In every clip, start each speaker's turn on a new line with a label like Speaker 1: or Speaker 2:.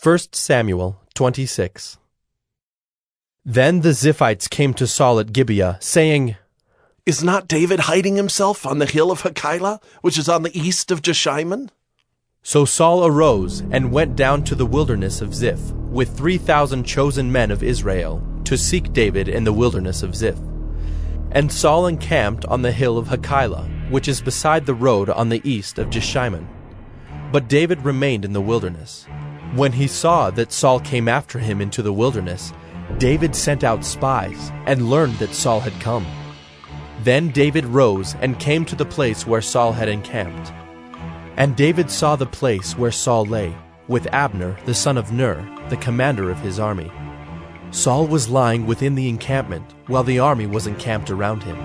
Speaker 1: 1 Samuel 26. Then the Ziphites came to Saul at Gibeah, saying,
Speaker 2: Is not David hiding himself on the hill of Hachilah, which is on the east of Jeshimon?
Speaker 1: So Saul arose and went down to the wilderness of Ziph, with 3,000 chosen men of Israel, to seek David in the wilderness of Ziph. And Saul encamped on the hill of Hachilah, which is beside the road on the east of Jeshimon. But David remained in the wilderness. When he saw that Saul came after him into the wilderness, David sent out spies and learned that Saul had come. Then David rose and came to the place where Saul had encamped. And David saw the place where Saul lay, with Abner the son of Ner, the commander of his army. Saul was lying within the encampment, while the army was encamped around him.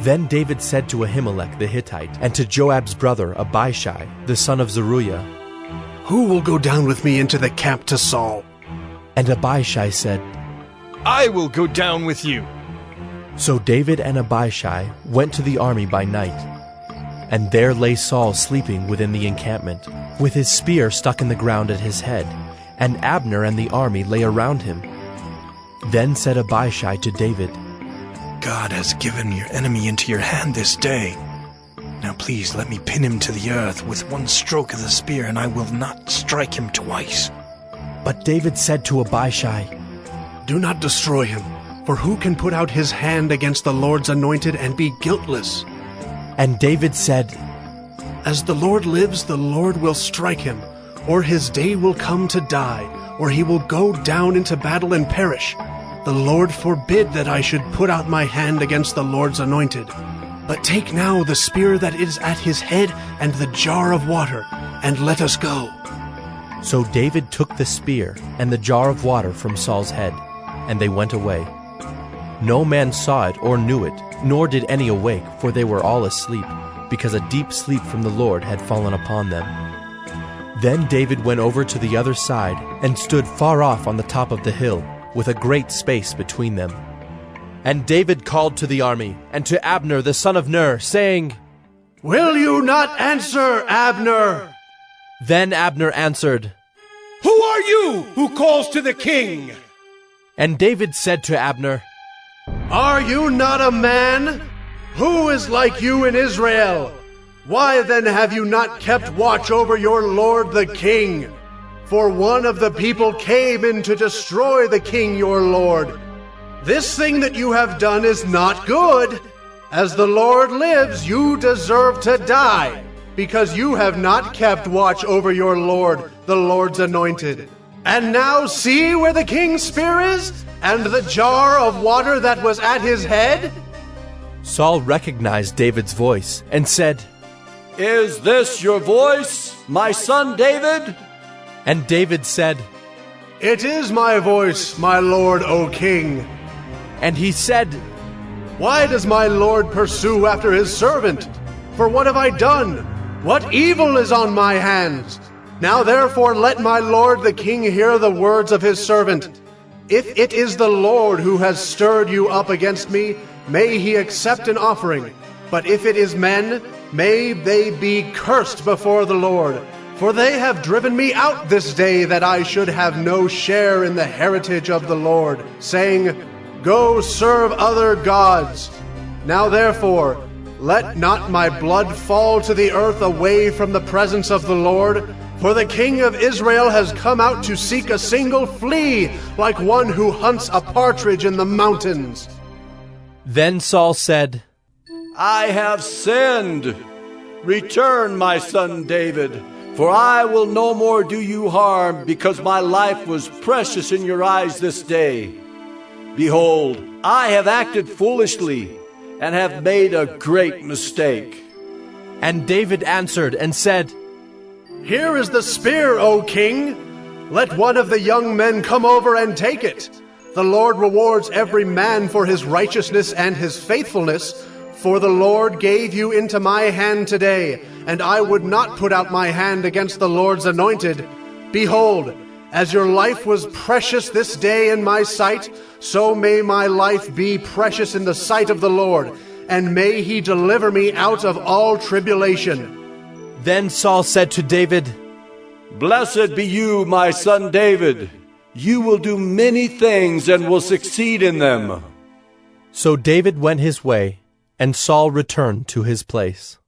Speaker 1: Then David said to Ahimelech the Hittite, and to Joab's brother Abishai, the son of Zeruiah,
Speaker 3: Who will go down with me into the camp to Saul?
Speaker 1: And Abishai said,
Speaker 4: I will go down with you.
Speaker 1: So David and Abishai went to the army by night. And there lay Saul sleeping within the encampment, with his spear stuck in the ground at his head, and Abner and the army lay around him. Then said Abishai to David,
Speaker 3: God has given your enemy into your hand this day. Now please let me pin him to the earth with one stroke of the spear, and I will not strike him twice.
Speaker 1: But David said to Abishai,
Speaker 3: Do not destroy him, for who can put out his hand against the Lord's anointed and be guiltless?
Speaker 1: And David said,
Speaker 3: As the Lord lives, the Lord will strike him, or his day will come to die, or he will go down into battle and perish. The Lord forbid that I should put out my hand against the Lord's anointed. But take now the spear that is at his head and the jar of water, and let us go.
Speaker 1: So David took the spear and the jar of water from Saul's head, and they went away. No man saw it or knew it, nor did any awake, for they were all asleep, because a deep sleep from the Lord had fallen upon them. Then David went over to the other side, and stood far off on the top of the hill, with a great space between them. And David called to the army, and to Abner the son of Ner, saying,
Speaker 3: Will you not answer, Abner?
Speaker 1: Then Abner answered,
Speaker 4: Who are you who calls to the king?
Speaker 1: And David said to Abner,
Speaker 3: Are you not a man? Who is like you in Israel? Why then have you not kept watch over your lord the king? For one of the people came in to destroy the king your lord. This thing that you have done is not good. As the Lord lives, you deserve to die, because you have not kept watch over your lord, the Lord's anointed. And now see where the king's spear is, and the jar of water that was at his head?
Speaker 1: Saul recognized David's voice, and said,
Speaker 5: Is this your voice, my son David?
Speaker 1: And David said,
Speaker 3: It is my voice, my lord, O king.
Speaker 1: And he said,
Speaker 3: Why does my lord pursue after his servant? For what have I done? What evil is on my hands? Now therefore let my lord the king hear the words of his servant. If it is the Lord who has stirred you up against me, may he accept an offering. But if it is men, may they be cursed before the Lord. For they have driven me out this day, that I should have no share in the heritage of the Lord, saying, Go serve other gods. Now therefore, let not my blood fall to the earth away from the presence of the Lord, for the king of Israel has come out to seek a single flea, like one who hunts a partridge in the mountains.
Speaker 1: Then Saul said,
Speaker 5: I have sinned. Return, my son David, for I will no more do you harm, because my life was precious in your eyes this day. Behold, I have acted foolishly, and have made a great mistake.
Speaker 1: And David answered and said,
Speaker 3: Here is the spear, O king. Let one of the young men come over and take it. The Lord rewards every man for his righteousness and his faithfulness, for the Lord gave you into my hand today, and I would not put out my hand against the Lord's anointed. Behold, as your life was precious this day in my sight, so may my life be precious in the sight of the Lord, and may he deliver me out of all tribulation.
Speaker 1: Then Saul said to David,
Speaker 5: Blessed be you, my son David. You will do many things and will succeed in them."
Speaker 1: So David went his way, and Saul returned to his place.